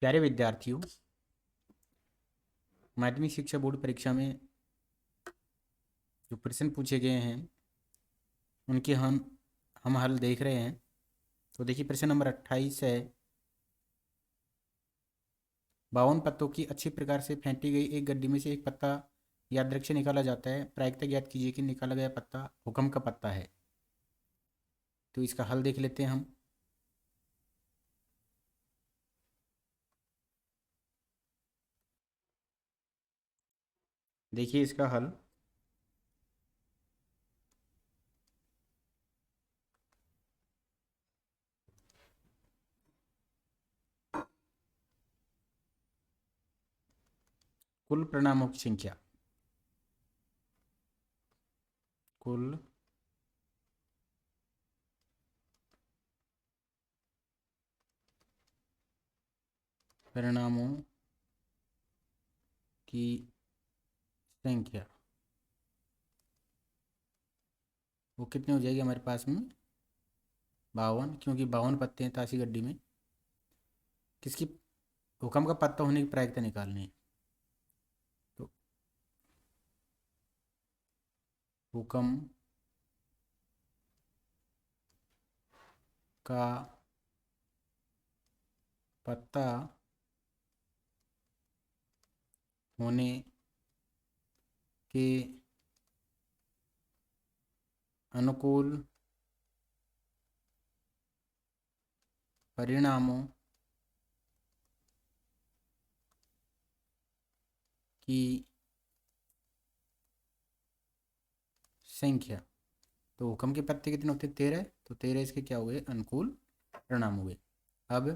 प्यारे विद्यार्थियों, माध्यमिक शिक्षा बोर्ड परीक्षा में जो प्रश्न पूछे गए हैं उनके हम हल देख रहे हैं। तो देखिए, प्रश्न नंबर 28 है। 52 पत्तों की अच्छी प्रकार से फेंटी गई एक गड्डी में से एक पत्ता यादृच्छिक निकाला जाता है। प्रायिकता ज्ञात कीजिए कि निकाला गया पत्ता हुक्म का पत्ता है। तो इसका हल देख लेते हैं हम। देखिए इसका हल। कुल परिणामों की संख्या, कुल परिणामों की संख्या वो कितनी हो जाएगी हमारे पास में? 52, क्योंकि 52 पत्ते हैं ताशी गड्डी में। किसकी? हुक्म का पत्ता होने की प्रायिकता निकालनी है। तो हुक्म का पत्ता होने के अनुकूल परिणामों की संख्या। तो हुक्म के पत्ते कितने होते हैं? 13। तो 13 इसके क्या हुए? अनुकूल परिणाम हुए। अब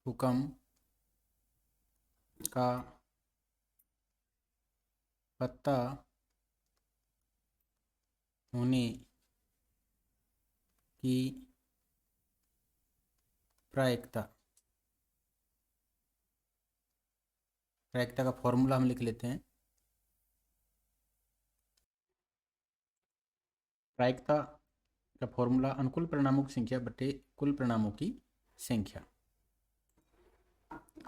हुक्म का पत्ता होने की प्रायिकता, प्रायिकता का फॉर्मूला हम लिख लेते हैं। प्रायिकता का फॉर्मूला अनुकूल परिणामों की संख्या बटे कुल परिणामों की संख्या।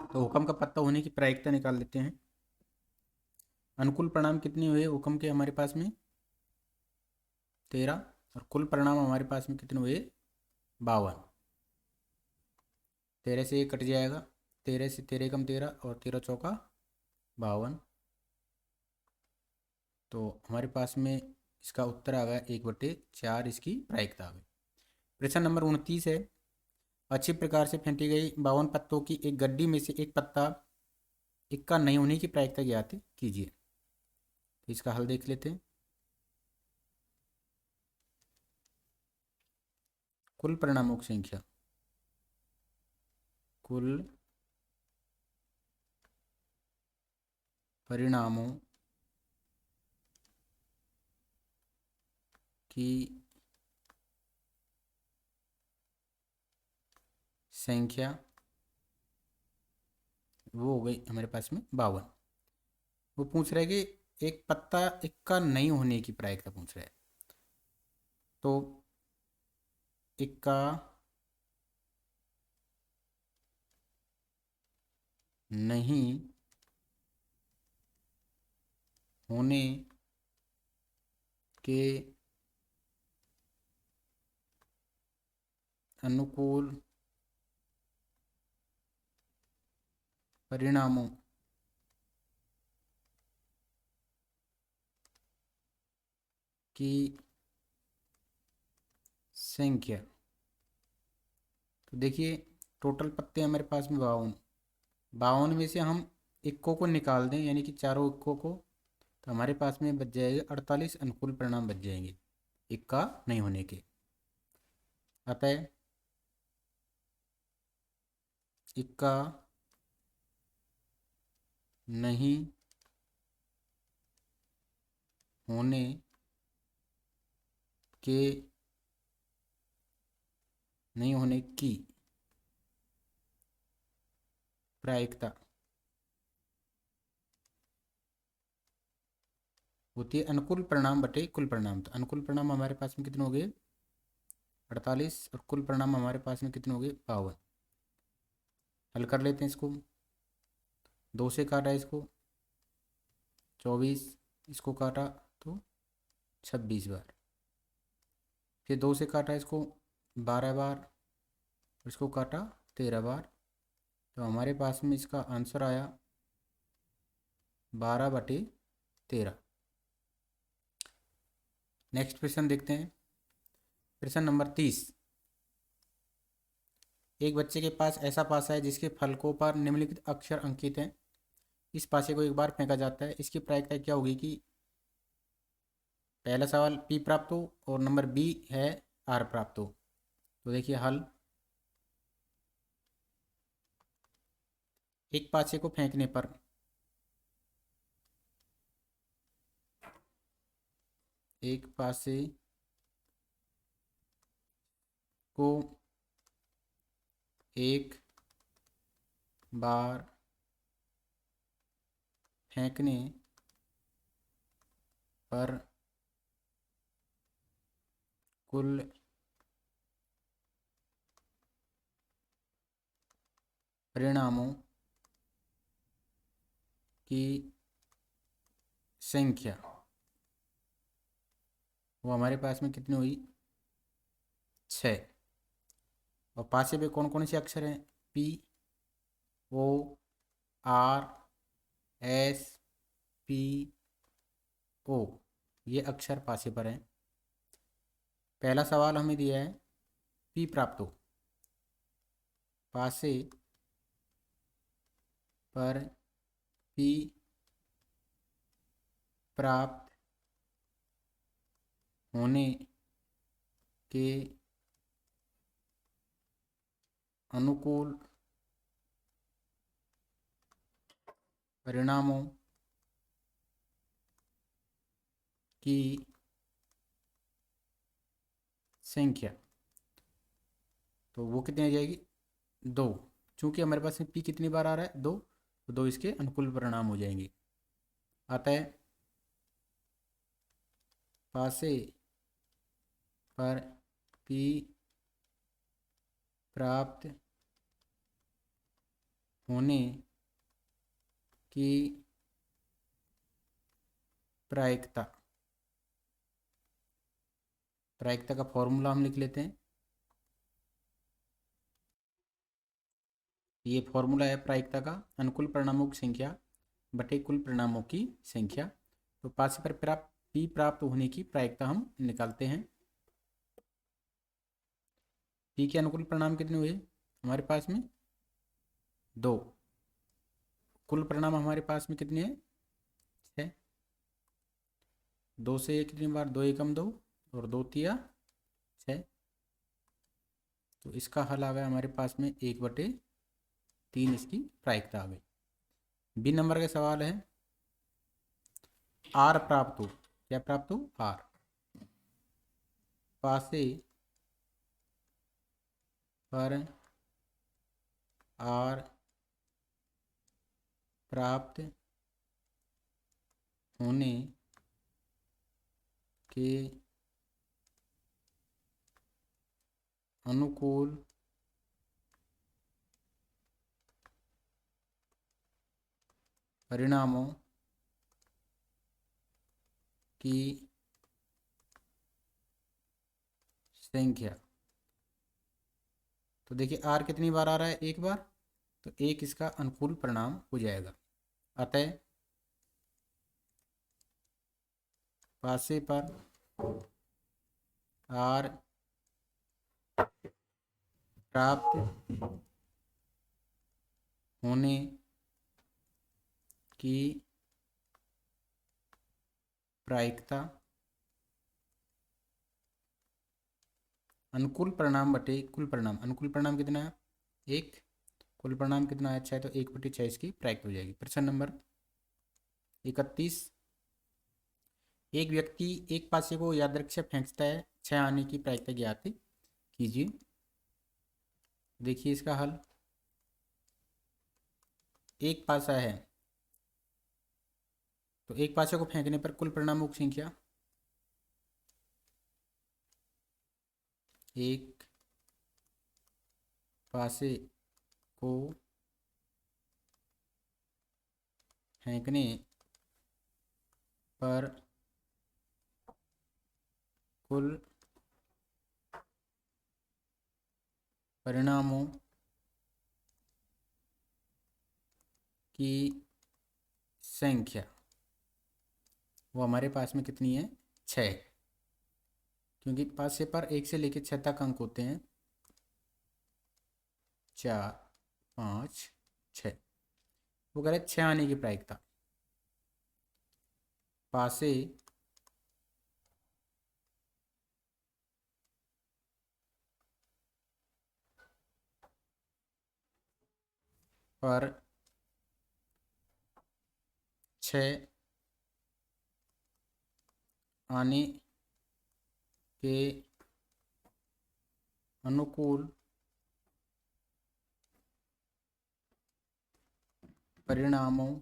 तो हुक्म का पत्ता होने की प्रायिकता निकाल लेते हैं। अनुकूल परिणाम कितने हुए हुक्म के हमारे पास में? 13। और कुल परिणाम हमारे पास में कितने हुए? 52। 13 से ये कट जाएगा, 13 से 13 कम 13 और 13 चौका 52। तो हमारे पास में इसका उत्तर आ गया 1/4 इसकी प्रायिकता आ गई। प्रश्न नंबर 29 है। अच्छी प्रकार से फेंटी गई 52 पत्तों की एक गड्डी में से एक पत्ता इक्का नहीं होने की प्रायिकता ज्ञात कीजिए। तो इसका हल देख लेते हैं। कुल परिणामों की संख्या, कुल परिणामों की संख्या वो हो गई हमारे पास में 52। वो पूछ रहे कि एक पत्ता इक्का नहीं होने की प्रायिकता पूछ रहे हैं। तो इक्का नहीं होने के अनुकूल परिणामों की संख्या। तो देखिए, टोटल पत्ते हमारे पास में 52। 52 में से हम इक्को को निकाल दें, यानी कि चारों इक्को को, तो हमारे पास में बच जाएगा 48 अनुकूल परिणाम बच जाएंगे इक्का नहीं होने के। अतः इक्का नहीं होने के, नहीं होने की प्रायिकता होती है अनुकूल परिणाम बटे कुल परिणाम। तो अनुकूल परिणाम हमारे पास में कितने हो गए? 48 और कुल परिणाम हमारे पास में कितने हो गए 52। हल कर लेते हैं इसको। 2 से काटा इसको 24, इसको काटा तो 26 बार, फिर 2 से काटा इसको 12 बार, इसको काटा 13 बार। तो हमारे पास में इसका आंसर आया 12/13। नेक्स्ट प्रश्न देखते हैं। प्रश्न नंबर 30। एक बच्चे के पास ऐसा पासा है जिसके फलकों पर निम्नलिखित अक्षर अंकित हैं। इस पासे को एक बार फेंका जाता है, इसकी प्रायिकता क्या होगी कि पहला सवाल P प्राप्त हो और नंबर B है R प्राप्त हो। तो देखिए हल। एक पासे को फेंकने पर एक पासे को एक बार फेंकने पर कुल परिणामों की संख्या वो हमारे पास में कितनी हुई 6। और पासे पे कौन कौन से अक्षर हैं P O R S P O, ये अक्षर पासे पर हैं। पहला सवाल हमें दिया है P प्राप्त हो, पासे पर P प्राप्त होने के अनुकूल परिणामों की संख्या, तो वो कितनी आ जाएगी 2। चूंकि हमारे पास में P कितनी बार आ रहा है 2, तो 2 इसके अनुकूल परिणाम हो जाएंगे। अतः पासे पर P प्राप्त होने की प्रायिकता, प्रायिकता का फॉर्मूला हम लिख लेते हैं। ये फॉर्मूला है प्रायिकता का, अनुकूल परिणामों की संख्या बटे कुल परिणामों की संख्या। तो पासे पर प्राप्त P प्राप्त होने की प्रायिकता हम निकालते हैं। P के अनुकूल परिणाम कितने हुए हमारे पास में 2। कुल परिणाम हमारे पास में कितने हैं 6। 2 से कितनी बार 2 एकम 2 और 2 तिया 6। तो इसका हल आ गया हमारे पास में 1/3 इसकी प्रायिकता आ गई। B नंबर का सवाल है R प्राप्त हो, क्या प्राप्त हो R, पासे पर R प्राप्त होने के अनुकूल परिणामों की संख्या। तो देखिए R कितनी बार आ रहा है एक बार, तो एक इसका अनुकूल परिणाम हो जाएगा। अतः पासे पर R प्राप्त होने की प्रायिकता अनुकूल परिणाम बटे कुल परिणाम, अनुकूल परिणाम कितना है 1, कुल परिणाम कितना है 6, तो 1/6 इसकी प्रायिकता हो जाएगी। प्रश्न नंबर 31। एक व्यक्ति एक पासे को यादृच्छिक से फेंकता है, 6 आने की प्रायिकता ज्ञात कीजिए। देखिए इसका हल। एक पासा है तो एक पासे को फेंकने पर कुल परिणामों की संख्या एक पासे को फेंकने पर कुल परिणामों की संख्या वो हमारे पास में कितनी है? 6। क्योंकि पासे पर 1 से लेकर 6 तक अंक होते हैं। 4, 5, 6। वो कह रहे 6 आने की प्रायिकता। पासे पर 6 आने के अनुकूल परिणामों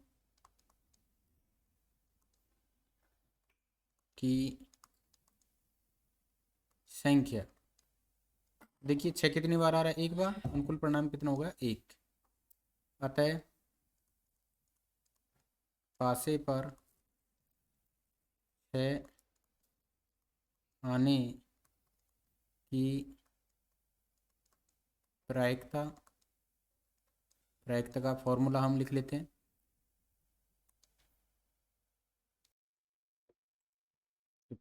की संख्या। देखिए 6 कितनी बार आ रहा है? एक बार। अनुकूल परिणाम कितना होगा? 1। अतः पासे पर 6 आने की प्रायिकता, प्रायिकता का फॉर्मूला हम लिख लेते हैं।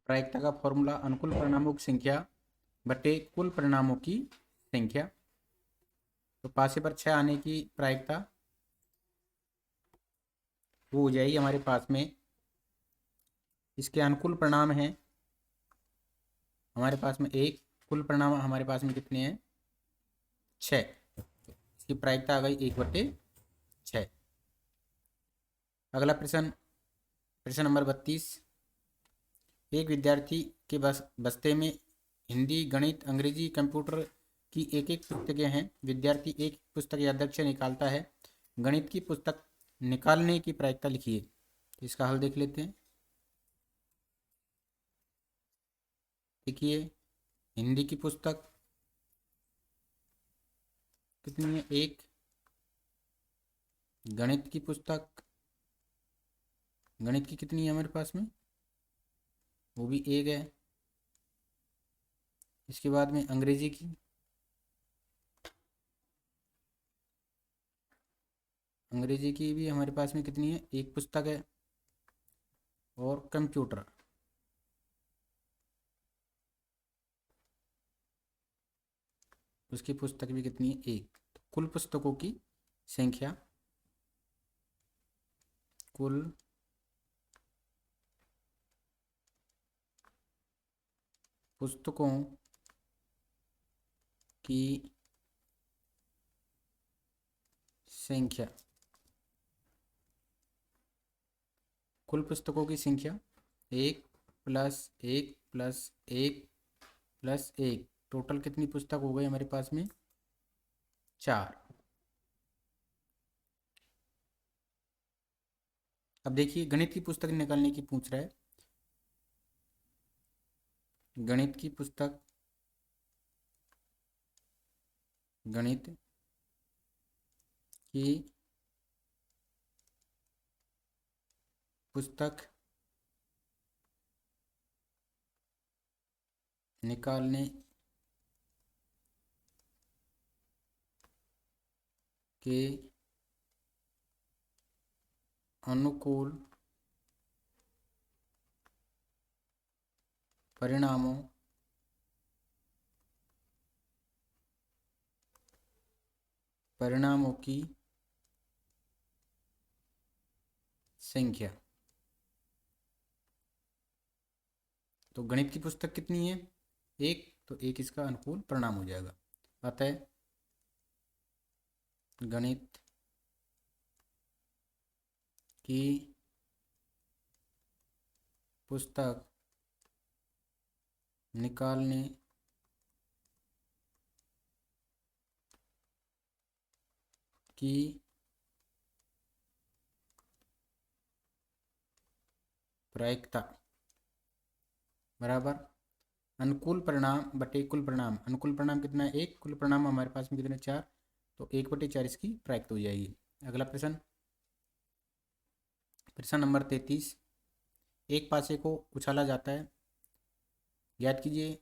प्रायिकता का फॉर्मूला अनुकूल परिणामों की संख्या बटे कुल परिणामों की संख्या। तो पासे पर 6 आने की प्रायिकता वो हो जाएगी हमारे पास में, इसके अनुकूल परिणाम हैं हमारे पास में 1, कुल परिणाम हमारे पास में कितने हैं? 6। इसकी प्रायिकता आ गई 1/6। अगला प्रश्न, प्रश्न नंबर 32। एक विद्यार्थी के बस्ते में हिंदी, गणित, अंग्रेजी, कंप्यूटर की एक एक पुस्तकें हैं। विद्यार्थी एक पुस्तक यादृच्छिक से निकालता है। गणित की पुस्तक निकालने की प्रायिकता लिखिए। इसका हल देख लेते हैं। देखिए हिंदी की पुस्तक कितनी है? 1। गणित की पुस्तक, गणित की कितनी है हमारे पास में? वो भी 1 है। इसके बाद में अंग्रेजी की, अंग्रेजी की भी हमारे पास में कितनी है? 1 पुस्तक है। और कंप्यूटर, उसकी पुस्तक भी कितनी है? 1। तो कुल पुस्तकों की संख्या, कुल पुस्तकों की संख्या, कुल पुस्तकों की संख्या 1 + 1 + 1 + 1, टोटल कितनी पुस्तक हो गई हमारे पास में? 4। अब देखिए गणित की पुस्तक निकालने की पूछ रहा है। गणित की पुस्तक, गणित की पुस्तक निकालने के अनुकूल परिणामों परिणामों की संख्या। तो गणित की पुस्तक कितनी है? 1। तो 1 इसका अनुकूल परिणाम हो जाएगा। अतः गणित की पुस्तक निकालने की प्रायिकता बराबर अनुकूल परिणाम बटे कुल परिणाम, अनुकूल परिणाम कितना है 1, कुल परिणाम हमारे पास में कितने 4, तो 1/4 इसकी प्राप्त हो जाएगी। अगला प्रश्न, प्रश्न नंबर 33, एक पासे को उछाला जाता है, याद कीजिए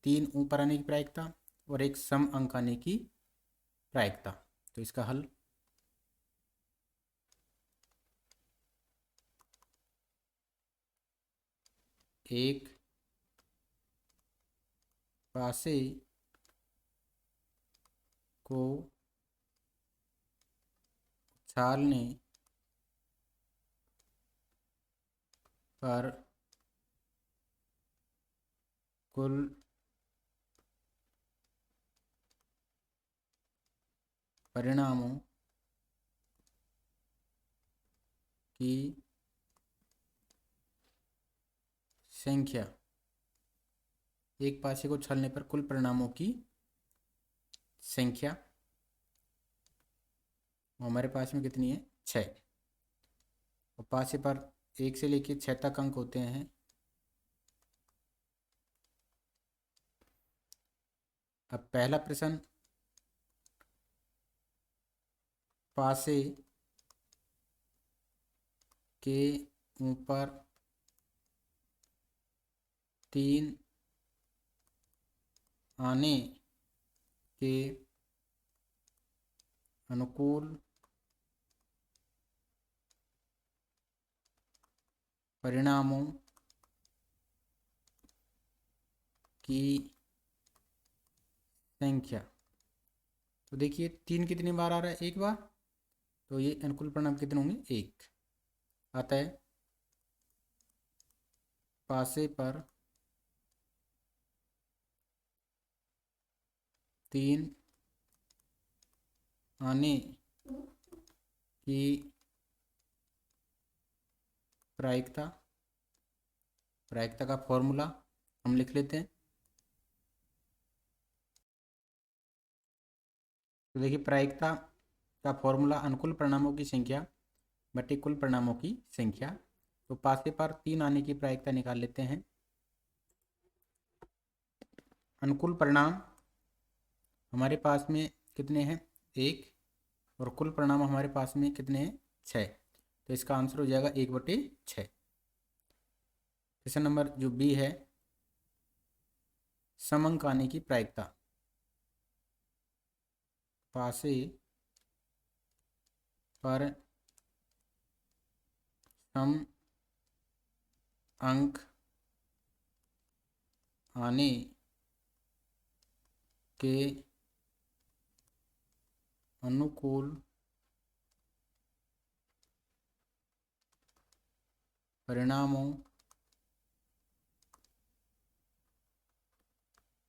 3 ऊपर आने की प्रायिकता और एक सम अंक आने की प्रायिकता। तो इसका हल, एक पासे को उछालने पर कुल परिणामों की संख्या, एक पासे को उछालने पर कुल परिणामों की संख्या हमारे पास में कितनी है 6, और पासे पर 1 से लेके 6 तक अंक होते हैं। अब पहला प्रश्न, पासे के ऊपर 3 आने के अनुकूल परिणामों की संख्या। तो देखिए 3 कितनी बार आ रहा है, एक बार, तो ये अनुकूल परिणाम कितने होंगे 1 आता है। पासे पर 3 आने की प्रायिकता, प्रायिकता का फॉर्मूला हम लिख लेते हैं। तो देखिए प्रायिकता का फॉर्मूला अनुकूल परिणामों की संख्या बटे कुल परिणामों की संख्या। तो पासे पर 3 आने की प्रायिकता निकाल लेते हैं। अनुकूल परिणाम हमारे पास में कितने हैं 1, और कुल परिणाम हमारे पास में कितने हैं 6, तो इसका आंसर हो जाएगा 1/6। क्वेश्चन नंबर जो बी है, समअंक आने की प्रायिकता, पासे पर सम अंक आने के अनुकूल परिणामों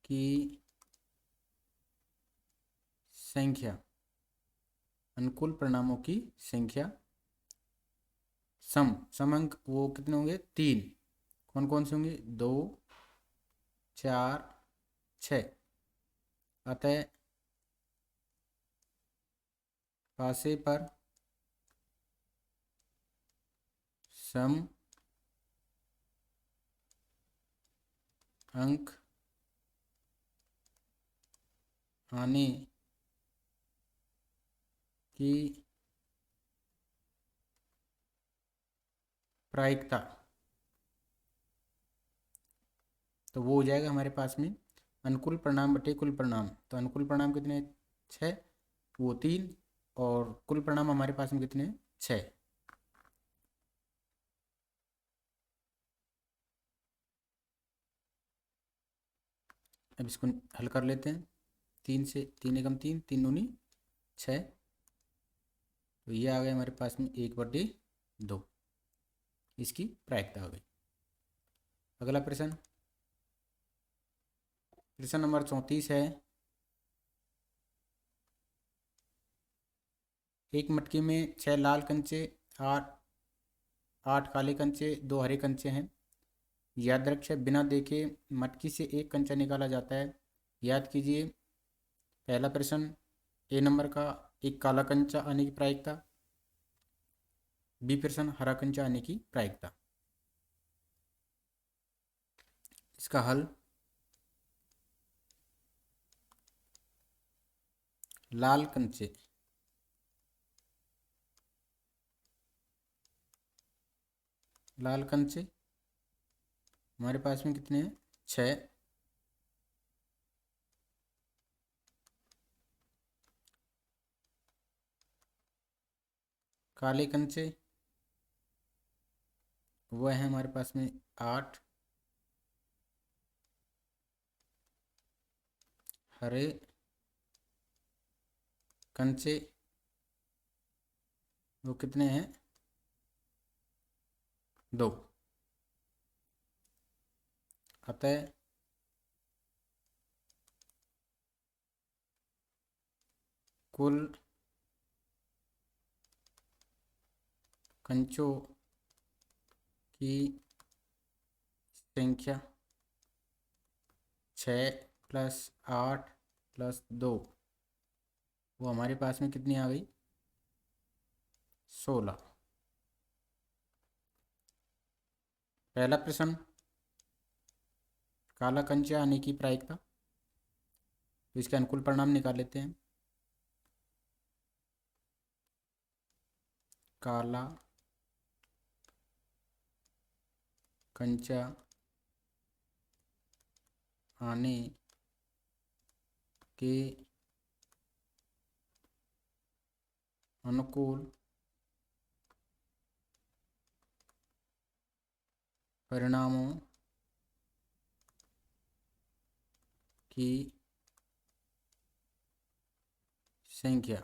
की संख्या, अनुकूल परिणामों की संख्या सम अंक वो कितने होंगे 3, कौन कौन से होंगे 2, 4, 6, अतः पासे पर सम अंक आने की प्रायिकता, तो वो हो जाएगा हमारे पास में अनुकूल परिणाम बटे कुल परिणाम। तो अनुकूल परिणाम कितने 6, वो 3, और कुल परिणाम हमारे पास में कितने 6। अब इसको हल कर लेते हैं। 3 से 3 एकम 3, 3 दूनी 6, तो ये आ गया हमारे पास में 1/2, इसकी प्रायिकता आ गई। अगला प्रश्न, प्रश्न नंबर 34 है, एक मटके में 6 लाल कंचे, 8 काले कंचे, 2 हरे कंचे हैं। याद रखें बिना देखे मटकी से एक कंचा निकाला जाता है। याद कीजिए पहला प्रश्न ए नंबर का, एक काला कंचा आने की प्रायिकता, बी प्रश्न हरा कंचा आने की प्रायिकता। इसका हल, लाल कंचे, लाल कंचे हमारे पास में कितने हैं? 6। काले कंचे वह है हमारे पास में 8। हरे कंचे वो कितने हैं? 2। अतः कुल कंचों की संख्या 6 + 8 + 2 वो हमारे पास में कितनी आ गई? 16। पहला प्रश्न, काला कंचा आने की प्रायिकता, तो इसके अनुकूल परिणाम निकाल लेते हैं। काला कंचा आने के अनुकूल परिणामों की संख्या,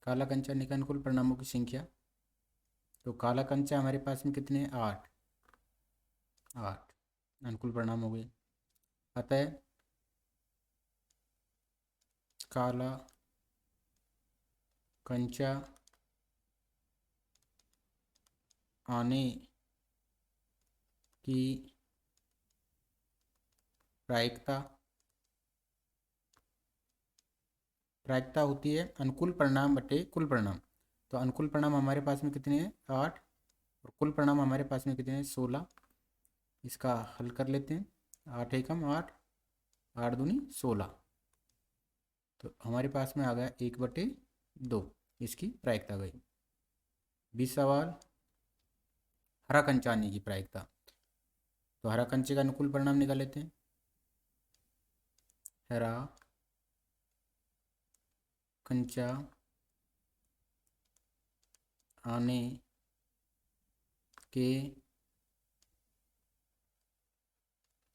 काला कंचा आने के अनुकूल परिणामों की संख्या, तो काला कंचा हमारे पास में कितने हैं? 8। 8 अनुकूल परिणाम हो गए। अतः काला कंचा आने की प्रायिकता, प्रायिकता होती है अनुकूल परिणाम बटे कुल परिणाम। तो अनुकूल परिणाम हमारे पास में कितने हैं? 8। और कुल परिणाम हमारे पास में कितने हैं? 16। इसका हल कर लेते हैं। 8 एकम 8, 8 दूनी 16, तो हमारे पास में आ गया 1/2 इसकी प्रायिकता गई। 20 सवाल, हरा कंचा आने की प्रायिकता, तो हरा कंचे का अनुकूल परिणाम निकाल लेते हैं। हरा कंचा आने के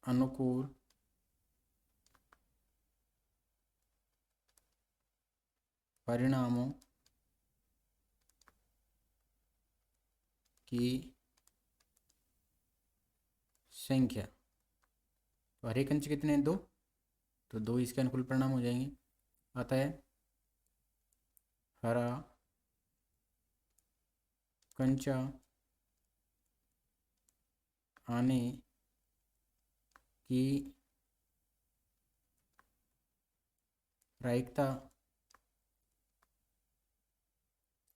अनुकूल परिणामों की संख्या, तो हरे कंचे कितने हैं? 2, तो 2 इसके अनुकूल परिणाम हो जाएंगे। अतः हरा कंचा आने की प्रायिकता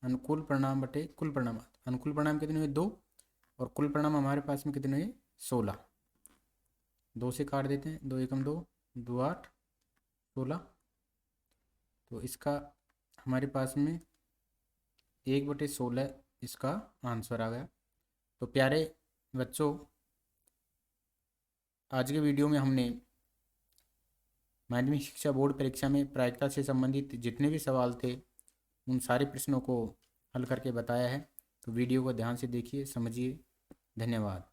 अनुकूल परिणाम बटे कुल परिणाम, अनुकूल परिणाम कितने हुए? 2, और कुल परिणाम हमारे पास में कितने हुए? 16। 2 से काट देते हैं, 2 एकम 2, 2 8, 16, तो इसका हमारे पास में 1/16 इसका आंसर आ गया। तो प्यारे बच्चों, आज के वीडियो में हमने माध्यमिक शिक्षा बोर्ड परीक्षा में प्रायिकता से संबंधित जितने भी सवाल थे उन सारे प्रश्नों को हल करके बताया है। तो वीडियो को ध्यान से देखिए, समझिए। धन्यवाद।